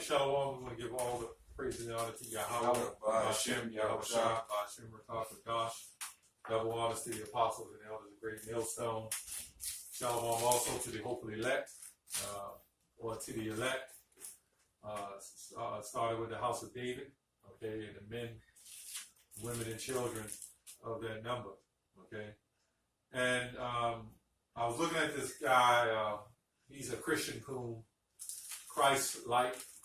Everybody, shalom. We want to give all the praise and honor to Yahweh, Hashem, Yahweh Shah, Hashem, Rakash, double honors to the apostles and elders of the great millstone. Shalom also to the hopefully elect, or to the elect. Started with the house of David, okay, and the men, women, and children of that number, okay. And I was looking at this guy. He's a Christian coon.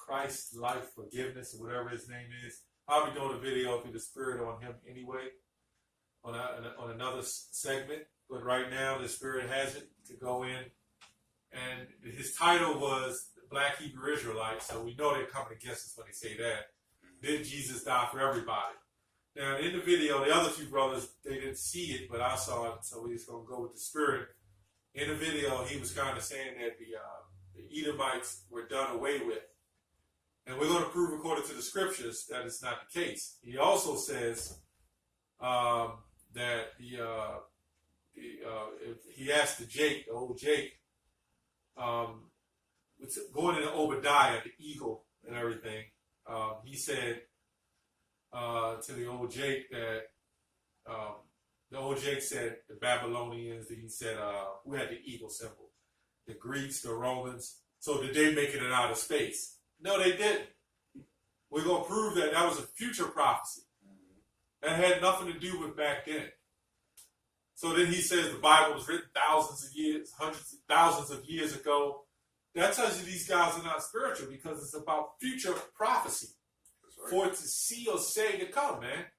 Christforgiveness, or whatever his name is. I'll be doing a video through the Spirit on him anyway, on another segment. But right now, the Spirit has it to go in. And his title was Black Hebrew Israelite, so we know they're coming against us when they say that. Did Jesus die for everybody? Now, in the video, the other two brothers, they didn't see it, but I saw it, so we're just going to go with the Spirit. In the video, he was kind of saying that the Edomites were done away with. And we're going to prove, according to the scriptures, that it's not the case. He also says that he asked the old Jake, going into Obadiah, the eagle and everything, he said to the old Jake that the old Jake said the Babylonians, he said, who had the eagle symbol? The Greeks, the Romans. So did they make it in outer space? No, they didn't. We're going to prove that that was a future prophecy. That had nothing to do with back then. So then he says the Bible was written thousands of years, hundreds of thousands of years ago. That tells you these guys are not spiritual because it's about future prophecy. Right. For it to see or say to come, man.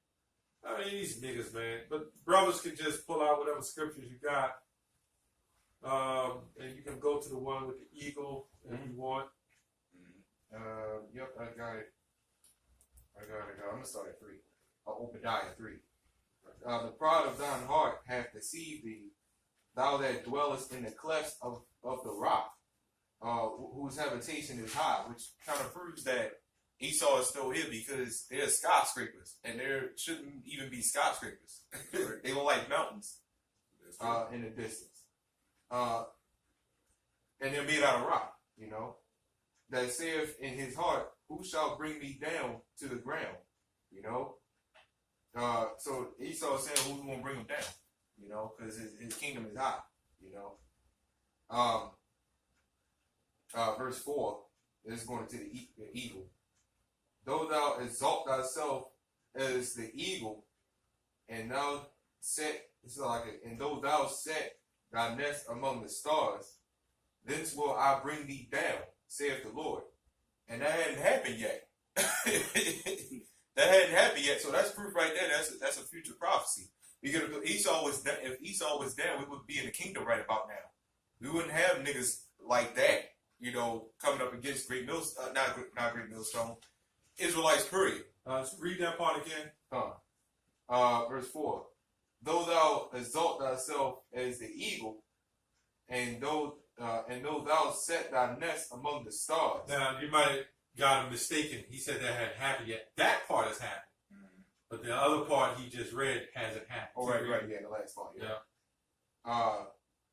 I mean, these niggas, man. But brothers can just pull out whatever scriptures you got. And you can go to the one with the eagle if you want. Yep, I got it. I'm going to start at 3. Obadiah 3. The pride of thine heart hath deceived thee, thou that dwellest in the clefts of the rock, whose habitation is high, which kind of proves that Esau is still here because they're skyscrapers, and there shouldn't even be skyscrapers. They look like mountains in the distance. And they're made out of rock, you know, that saith in his heart, who shall bring me down to the ground, you know? So Esau is saying, who's going to bring him down, you know, because his kingdom is high, you know? Verse 4 is going to the eagle. Though thou exalt thyself as the eagle, and thou though thou set thy nest among the stars, thence will I bring thee down, saith the Lord. And that hadn't happened yet. That hadn't happened yet. So that's proof right there. That's a future prophecy. Because if Esau was down, we would be in the kingdom right about now. We wouldn't have niggas like that, you know, coming up against not Great Millstone, Israelites, period. Read that part again. Verse 4. Though thou exalt thyself as the eagle, and though thou set thy nest among the stars. Now, you might have got him mistaken. He said that hadn't happened yet. That part has happened. But the other part he just read hasn't happened. Oh, right, yeah, the last part, yeah.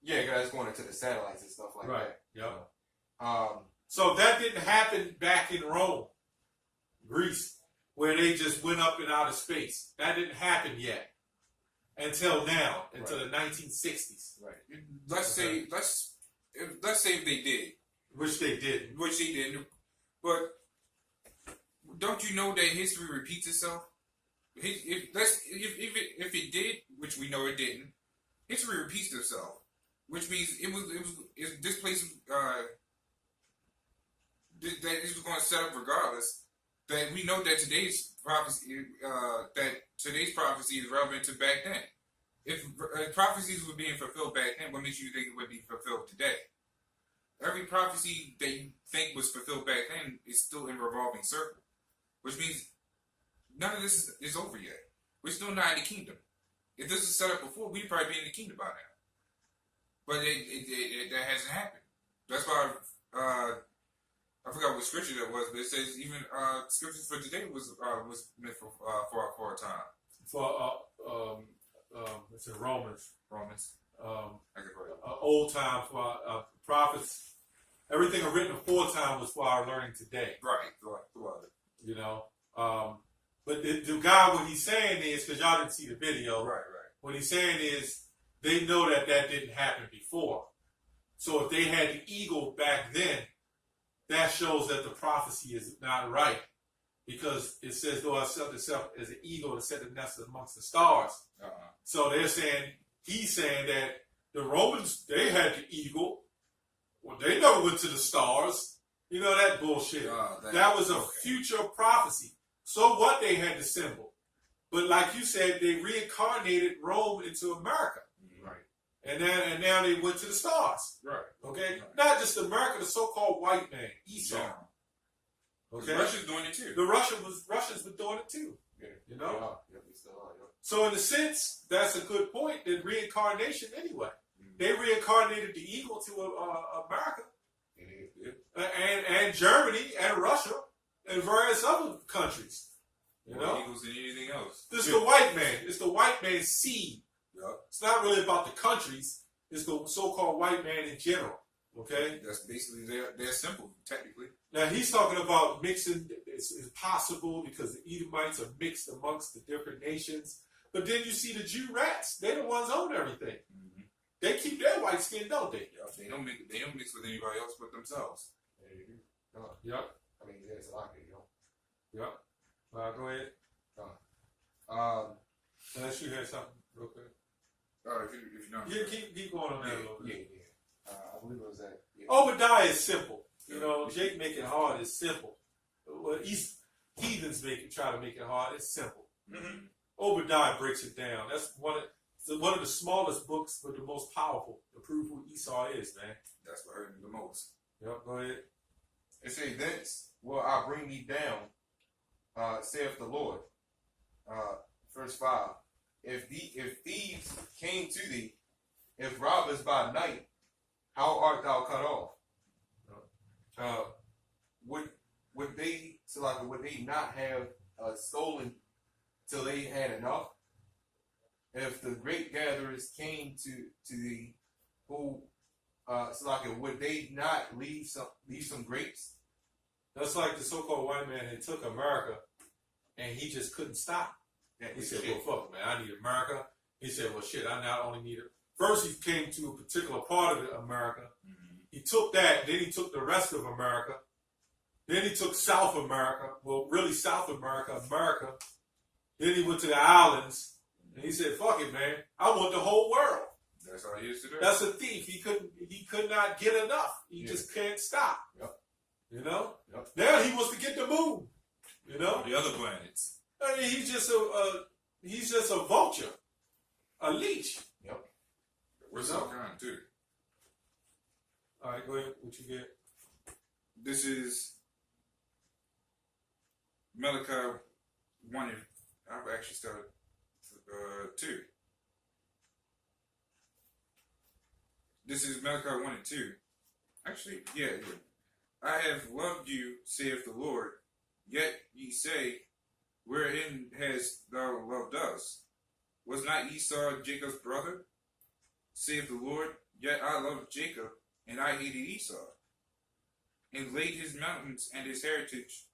Yeah, because that's going into the satellites and stuff like that. Yeah. So that didn't happen back in Rome, Greece, where they just went up in outer space. That didn't happen yet. Until now, until the 1960s. Right. Let's say if they did. Which they didn't. But don't you know that history repeats itself? If it did, which we know it didn't, history repeats itself. Which means this place that it was going to set up regardless. That we know that today's prophecy is relevant to back then. If prophecies were being fulfilled back then, what makes you think it would be fulfilled today? Every prophecy that you think was fulfilled back then is still in a revolving circle, which means none of this is over yet. We're still not in the kingdom. If this was set up before, we'd probably be in the kingdom by now. But that hasn't happened. That's why I forgot what scripture that was, but it says even scriptures for today was meant for a time. It's in Romans. I can Old time for prophets everything written aforetime was for our learning today. Right. Throughout it. You know, but the guy, what he's saying is, because y'all didn't see the video, Right. what he's saying is they know that didn't happen before. So if they had the eagle back then, that shows that the prophecy is not right, because it says, though I set itself as an eagle to set the nest amongst the stars. So he's saying that the Romans, they had the eagle. Well, they never went to the stars. You know, that bullshit. That was a future prophecy. So what, they had the symbol. But like you said, they reincarnated Rome into America. Right. And now they went to the stars. Right. Okay? Right. Not just America, the so-called white man, Esau. Yeah. Okay? Russia's doing it too. The Russians were doing it too. Yeah. You know? Yeah, we still are, yeah. So in a sense, that's a good point, that reincarnation anyway. They reincarnated the eagle to America. And Germany and Russia and various other countries. You know? Eagles than anything else. This is the white man. It's the white man's seed. Yep. It's not really about the countries. It's the so-called white man in general. Okay? That's basically their symbol, technically. Now he's talking about mixing. It's possible because the Edomites are mixed amongst the different nations. But then you see the Jew rats. They're the ones own everything. Mm-hmm. They keep their white skin, don't they? Yep. They don't mix with anybody else but themselves. Yep. I mean, yeah, it's a lot of it, Yep. Go ahead. Unless you had something real quick. If you're not. Yeah, keep going on that a little bit. Yeah. I believe it was that. Yeah. Obadiah is simple. You know, Jake make it hard. It's simple. Well, heathens try to make it hard. It's simple. Mm-hmm. Obadiah breaks it down. That's one of the smallest books, but the most powerful to prove who Esau is, man. That's what hurt him the most. Yep, go ahead. It says, "Thence will I bring thee down, saith the Lord." Verse 5. If thieves came to thee, if robbers by night, how art thou cut off? Would they not have stolen till they had enough? If the grape gatherers came to thee, who would they not leave some grapes? That's like the so-called white man that took America, and he just couldn't stop. He said, well, fuck, man, I need America. He said, well, shit, I not only need it. First, he came to a particular part of America. Mm-hmm. He took that, then he took the rest of America. Then he took South America, well, really South America. Then he went to the islands, and he said, fuck it, man, I want the whole world. That's all he used to do. That's a thief. He could not get enough. He just can't stop. Yep. You know? Yep. Now he wants to get the moon. You know? The other planets. I mean, he's just a vulture, a leech. Yep. We're so kind too. All right, go ahead. What you get? This is Malachi 1. I've actually started 2. This is Malachi 1 and 2. Actually, yeah. I have loved you, saith the Lord. Yet ye say, wherein hast thou loved us? Was not Esau Jacob's brother? Saith the Lord, yet I loved Jacob, and I hated Esau, and laid his mountains and his heritage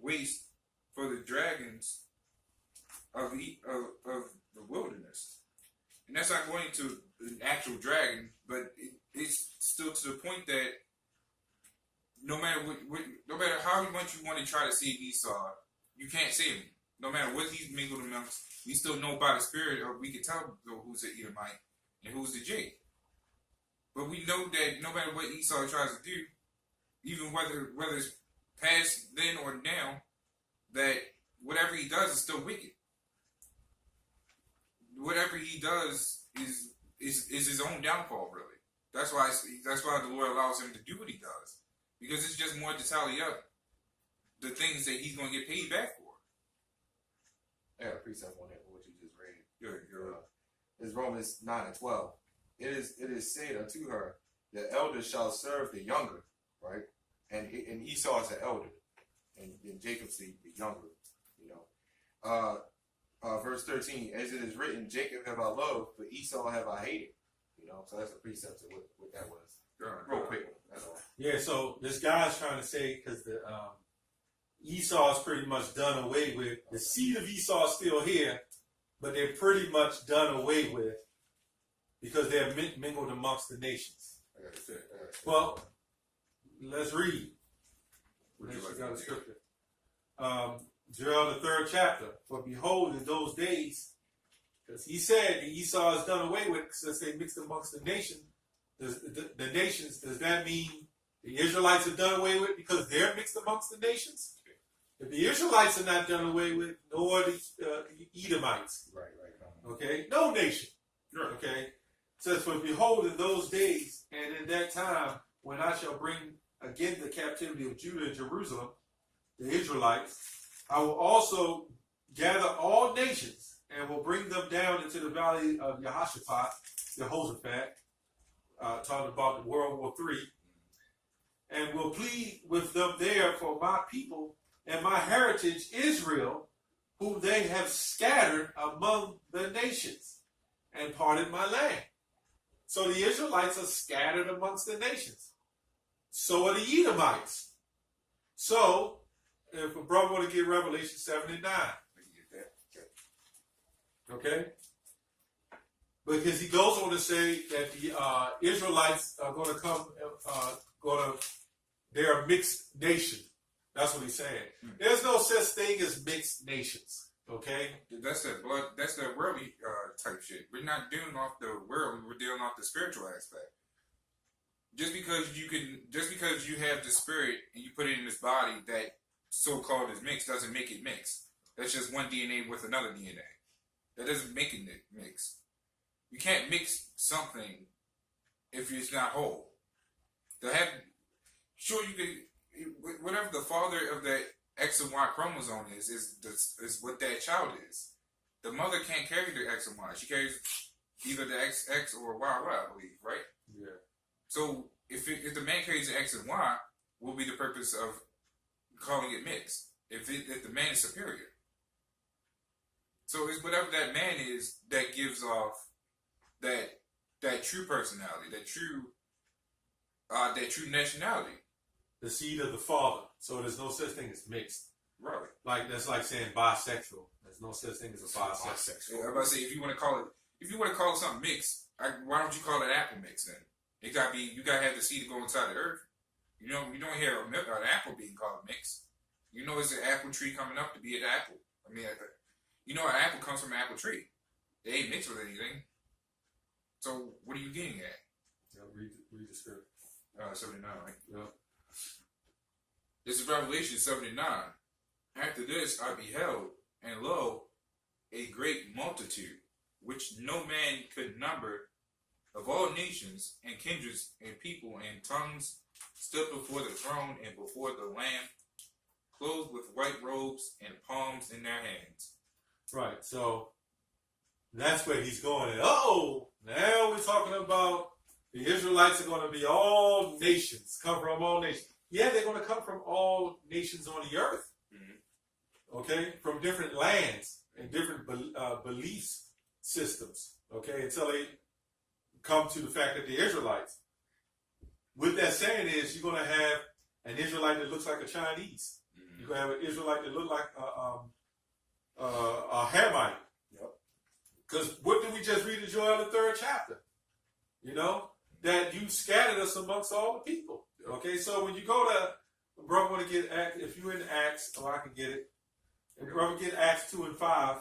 waste for the dragons of the wilderness. And that's not going to an actual dragon, but it's still to the point that no matter how much you want to try to save Esau, you can't save him. No matter what he's mingled amongst, we still know by the Spirit, or we can tell who's the Edomite and who's the Jake. But we know that no matter what Esau tries to do, even whether it's past then or now, that whatever he does is still wicked. Whatever he does is his own downfall, really. That's why the Lord allows him to do what he does, because it's just more to tally up the things that he's going to get paid back for. I got a precept on that, what you just read. You're It's Romans 9 and 12. It is said unto her, the elder shall serve the younger, right? And Esau is the elder, and Jacob's the younger, you know. Verse 13, as it is written, Jacob have I loved, but Esau have I hated. You know, so that's a precept of what that was. Real quick. Yeah, so this guy's trying to say, because the Esau is pretty much done away with. The seed of Esau is still here, but they're pretty much done away with because they're mingled amongst the nations. Well, let's read. Would you like Got a to scripture. Joel, the 3rd chapter. For behold, in those days, because he said the Esau is done away with since they mixed amongst the nation. The nations, does that mean the Israelites are done away with because they're mixed amongst the nations? If the Israelites are not done away with, nor the Edomites. Right. Okay? No nation. Okay? It says, for behold, in those days, and in that time, when I shall bring again the captivity of Judah and Jerusalem, the Israelites, I will also gather all nations and will bring them down into the valley of Jehoshaphat, talking about the World War III, and will plead with them there for my people and my heritage Israel, whom they have scattered among the nations and parted my land. So the Israelites are scattered amongst the nations. So are the Edomites. So, if a brother want to get Revelation 7 and 9. Okay? Because he goes on to say that the Israelites are going to come, they're a mixed nation. That's what he's saying. There's no such thing as mixed nations. Okay? That's the worldly type shit. We're not dealing off the world. We're dealing off the spiritual aspect. Just because you have the spirit and you put it in this body that so-called is mixed doesn't make it mixed. That's just one DNA with another DNA. That doesn't make it mix. You can't mix something if it's not whole. Sure, you could, whatever the father of that X and Y chromosome is what that child is. The mother can't carry the X and Y. She carries either the XX or YY, I believe, right? Yeah. So if the man carries the X and Y, what will be the purpose of calling it mixed? If the man is superior. So it's whatever that man is that gives off that true personality, that true nationality. The seed of the father. So there's no such thing as mixed. Right. Like that's like saying bisexual. There's no such thing as a bisexual. Yeah, I'm about to say if you want to call it something mixed, why don't you call it apple mix then? You gotta have the seed to go inside the earth. You don't hear an apple being called mixed. You know it's an apple tree coming up to be an apple. I mean, you know an apple comes from an apple tree. They ain't mixed with anything. So what are you getting at? Yeah, read the script. 79, right? Yeah. This is Revelation 79. After this I beheld, and lo, a great multitude, which no man could number, of all nations and kindreds and people and tongues, stood before the throne and before the Lamb, clothed with white robes and palms in their hands. Right. So that's where he's going. And, now we're talking about the Israelites are going to be all nations, come from all nations. Yeah, they're going to come from all nations on the earth. Mm-hmm. Okay, from different lands and different belief systems. Okay, until they come to the fact that they're Israelites. What that saying is, you're going to have an Israelite that looks like a Chinese. Mm-hmm. You're going to have an Israelite that looks like a Hamite. Because what did we just read in Joel, the 3rd chapter? You know, that you scattered us amongst all the people. Okay, so when you go to, brother, want to get Acts, if you're in Acts, I can get it. If brother get Acts 2 and 5.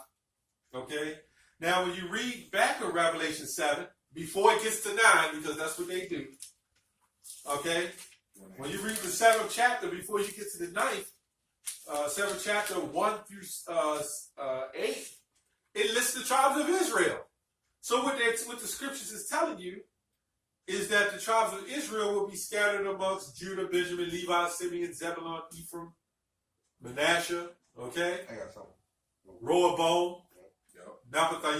Okay, now when you read back in Revelation 7, before it gets to 9, because that's what they do. Okay, when you read the 7th chapter before you get to the 9th, 7th chapter 1 through 8. It lists the tribes of Israel. So what the scriptures is telling you is that the tribes of Israel will be scattered amongst Judah, Benjamin, Levi, Simeon, Zebulun, Ephraim, Manasseh, okay? I got something. Rehoboam, Naphtali,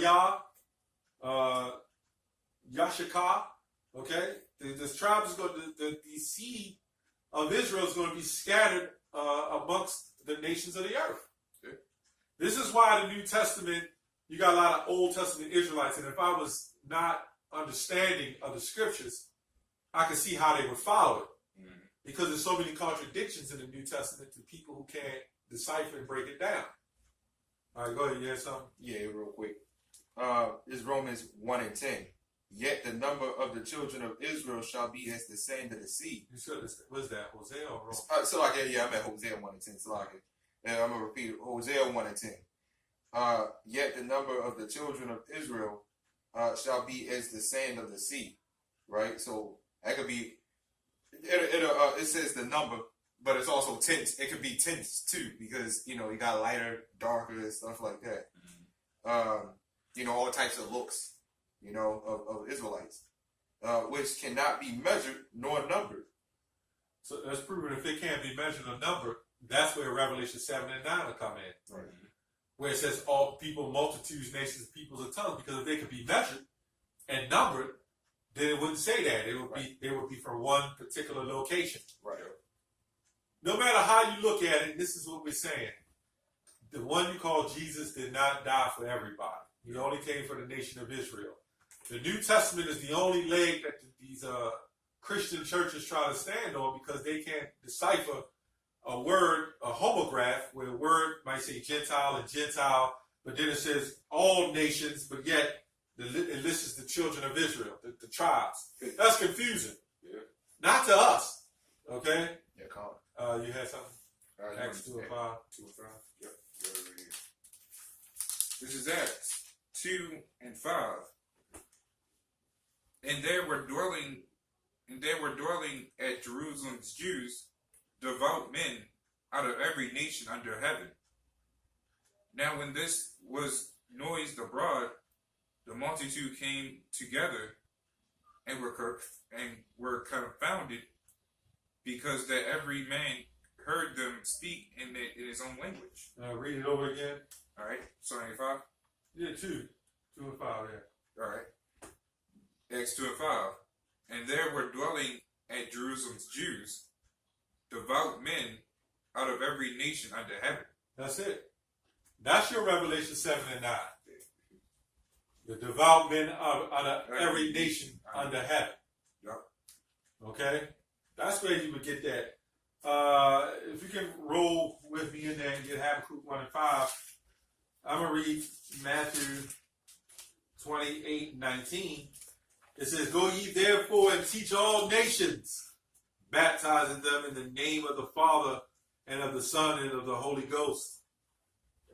Yashakah, okay? The tribes is going the seed of Israel is going to be scattered amongst the nations of the earth. Okay? This is why the New Testament, you got a lot of Old Testament Israelites, and if I was not understanding of the scriptures, I could see how they would follow it. because there's so many contradictions in the New Testament to people who can't decipher and break it down. All right, go ahead. You had something? Yeah, real quick. It's Romans 1:10. Yet the number of the children of Israel shall be as the sand of the sea. You said this. What's that? Hosea or Romans? So like I'm at Hosea 1:10. So like and I'm gonna repeat it. Hosea 1:10. Yet the number of the children of Israel shall be as the sand of the sea. Right. So that could be. It says the number, but it's also tints. It could be tints too, because you got lighter, darker, and stuff like that. All types of looks. Of Israelites, which cannot be measured nor numbered. So that's proven if they can't be measured or numbered, that's where Revelation 7 and 9 will come in. Right. Where it says all people, multitudes, nations, peoples, and tongues. Because if they could be measured and numbered, then it wouldn't say that. They would be from one particular location. Right. No matter how you look at it, this is what we're saying. The one you call Jesus did not die for everybody. He only came for the nation of Israel. The New Testament is the only leg that these Christian churches try to stand on because they can't decipher a word, a homograph, where a word might say Gentile and Gentile, but then it says all nations, but yet it lists the children of Israel, the tribes. That's confusing. Yeah. Not to us. Okay? Yeah, Colin. You had something? Acts 2 and 5. 2 and 5. Yep. Right here. This is Acts 2 and 5. And there were dwelling at Jerusalem's Jews, devout men out of every nation under heaven. Now when this was noised abroad, the multitude came together and were confounded, because that every man heard them speak in his own language. Read it over again. All right, starting at 5. Yeah, 2 and 5. Yeah. All right. Acts 2 and 5. And there were dwelling at Jerusalem's Jews, devout men out of every nation under heaven. That's it. That's your Revelation 7 and 9. The devout men out of every nation under heaven. Yep. Okay? That's where you would get that. If you can roll with me in there and get Habakkuk 1 and 5, I'm going to read Matthew 28:19. It says, "Go ye therefore and teach all nations, baptizing them in the name of the Father and of the Son and of the Holy Ghost."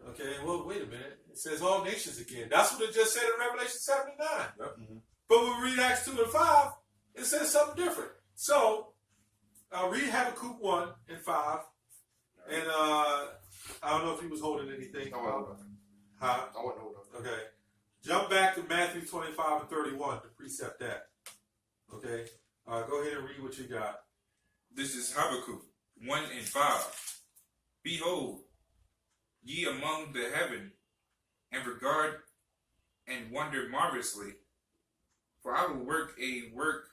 Okay, well, wait a minute. It says all nations again. That's what it just said in Revelation 7 and 9. Yep. Mm-hmm. But when we read Acts 2 and 5, it says something different. So, read Habakkuk 1 and 5. And I don't know if he was holding anything. I wasn't holding Huh? I wasn't holding up. Okay. Jump back to Matthew 25 and 31 to precept that. Okay. Go ahead and read what you got. This is Habakkuk 1 and 5. Behold, ye among the heaven, and regard and wonder marvelously, for I will work a work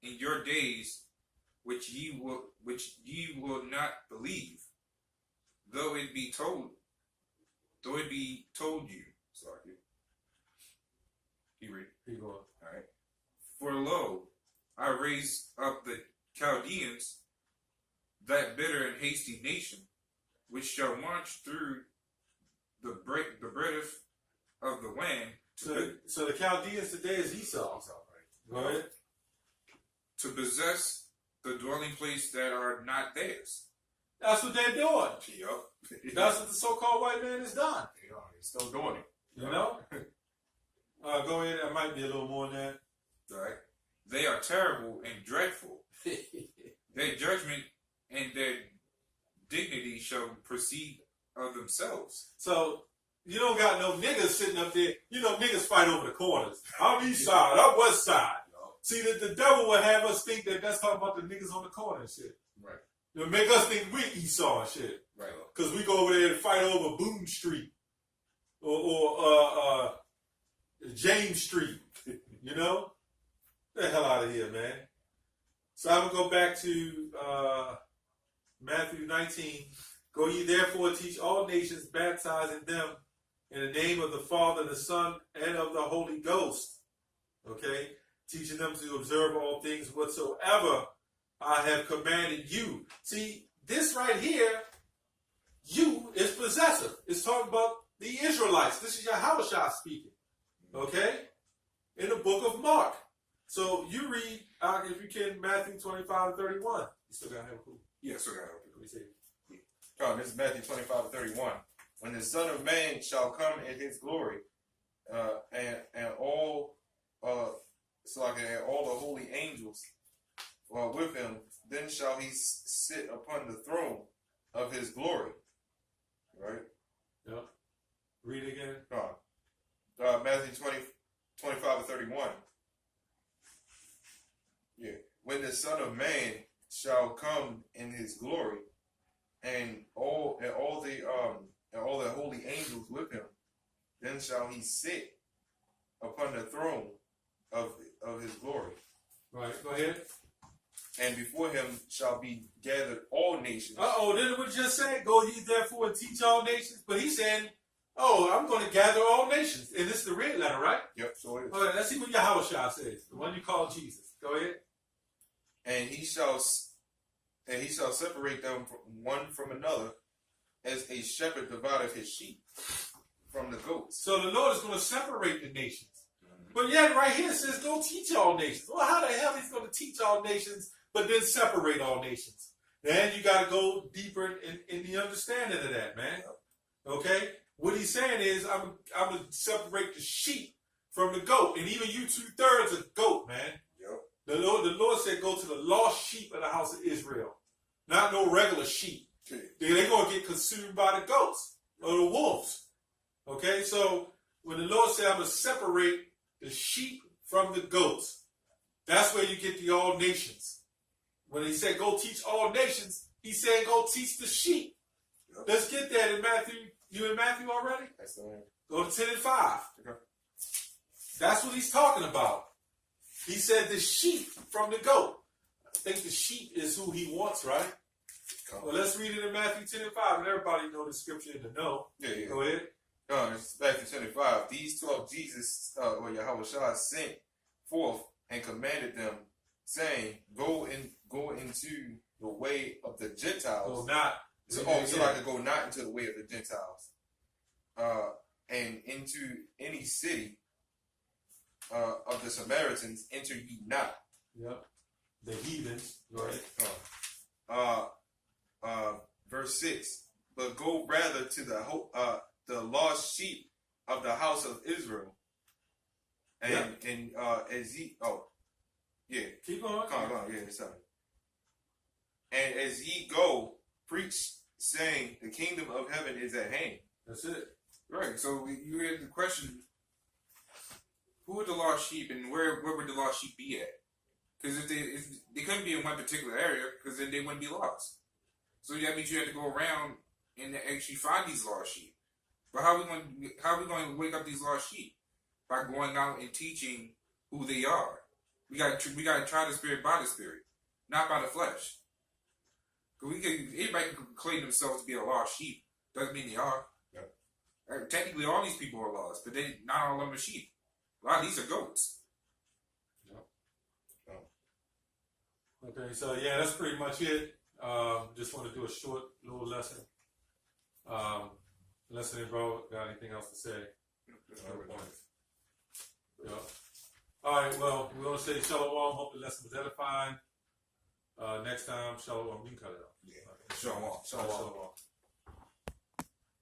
in your days which ye will not believe, though it be told you. Sorry. You read. Keep going. All right. For lo, I raise up the Chaldeans, that bitter and hasty nation, which shall march through the breadth of the land. So the Chaldeans today is Esau. Go ahead. To possess the dwelling place that are not theirs. That's what they're doing. Yep. That's what the so-called white man has done. They are. They're still doing it. You know? Go ahead. That might be a little more than that. All right. They are terrible and dreadful. Their judgment and their dignity shall proceed of themselves. So, you don't got no niggas sitting up there. You know, niggas fight over the corners. I'm east side. I'm west side. See, the devil would have us think that that's talking about the niggas on the corner and shit. Right. It'll make us think we Esau and shit. Right. Because we go over there and fight over Boone Street. Or James Street. You know? Get the hell out of here, man. So I'm going to go back to Matthew 19. Go ye therefore teach all nations, baptizing them in the name of the Father, the Son, and of the Holy Ghost. Okay? Teaching them to observe all things whatsoever I have commanded you. See, this right here, you is possessive. It's talking about the Israelites. This is Yahushua speaking. Okay? In the book of Mark. So you read, if you can, Matthew 25 and 31. You still got to have a clue. Yeah, so got Let me see. This is Matthew 25:31. When the Son of Man shall come in his glory, and all and all the holy angels with him, then shall he sit upon the throne of his glory. Right? Yep. Read it again. Matthew 25:31. Yeah. When the Son of Man shall come in his glory, and all the holy angels with him, then shall he sit upon the throne of his glory. Right, go ahead. And before him shall be gathered all nations. Didn't we just say, go ye therefore and teach all nations? But he's saying, I'm going to gather all nations. And this is the red letter, right? Yep, so it is. All right, let's see what Yahushua says. The one you call Jesus. Go ahead. And he shall separate them one from another, as a shepherd divideth his sheep from the goats. So the Lord is going to separate the nations. But yet right here it says, go teach all nations. Well, how the hell he's going to teach all nations, but then separate all nations? Then you got to go deeper in the understanding of that, man. Okay? What he's saying is, I'm going to separate the sheep from the goat. And even you 2/3 a goat, man. Yep. The Lord said, go to the lost sheep of the house of Israel. Not no regular sheep. They're going to get consumed by the goats or the wolves. Okay? So when the Lord said, I'm going to separate the sheep from the goats, that's where you get the all nations. When he said, go teach all nations, he said, go teach the sheep. Yep. Let's get that in Matthew. You in Matthew already? That's the one. Go to 10 and 5. Okay. That's what he's talking about. He said the sheep from the goat. I think the sheep is who he wants, right? Well, let's read it in Matthew 10 and 5. And everybody know the scripture to know. Yeah. Go ahead. It's Matthew 25. These 12 Jesus, Yahushua sent forth and commanded them, saying, go into the way of the Gentiles. So I could go not into the way of the Gentiles, and into any city of the Samaritans enter ye not. Yep. The heathens. Go ahead. Verse 6. But go rather to the lost sheep of the house of Israel. And as ye keep on. Sorry. And as ye go, preach, saying, the kingdom of heaven is at hand. That's it. Right. So you had the question: who are the lost sheep, and where would the lost sheep be at? Because if they couldn't be in one particular area, because then they wouldn't be lost. So that means you have to go around and actually find these lost sheep. But how are we going to wake up these lost sheep? By going out and teaching who they are. We got to try the spirit by the spirit, not by the flesh. Because anybody can claim themselves to be a lost sheep. Doesn't mean they are. Yeah. Technically, all these people are lost, but not all of them are sheep. A lot of these are goats. Yeah. Okay, so that's pretty much it. Just want to do a short little lesson. Lesson, bro. Got anything else to say? Yeah. All right. Well, we want to say shalom. Hope the lesson was edifying. Next time, shalom. You can cut it off. Yeah. Shalom. Shalom.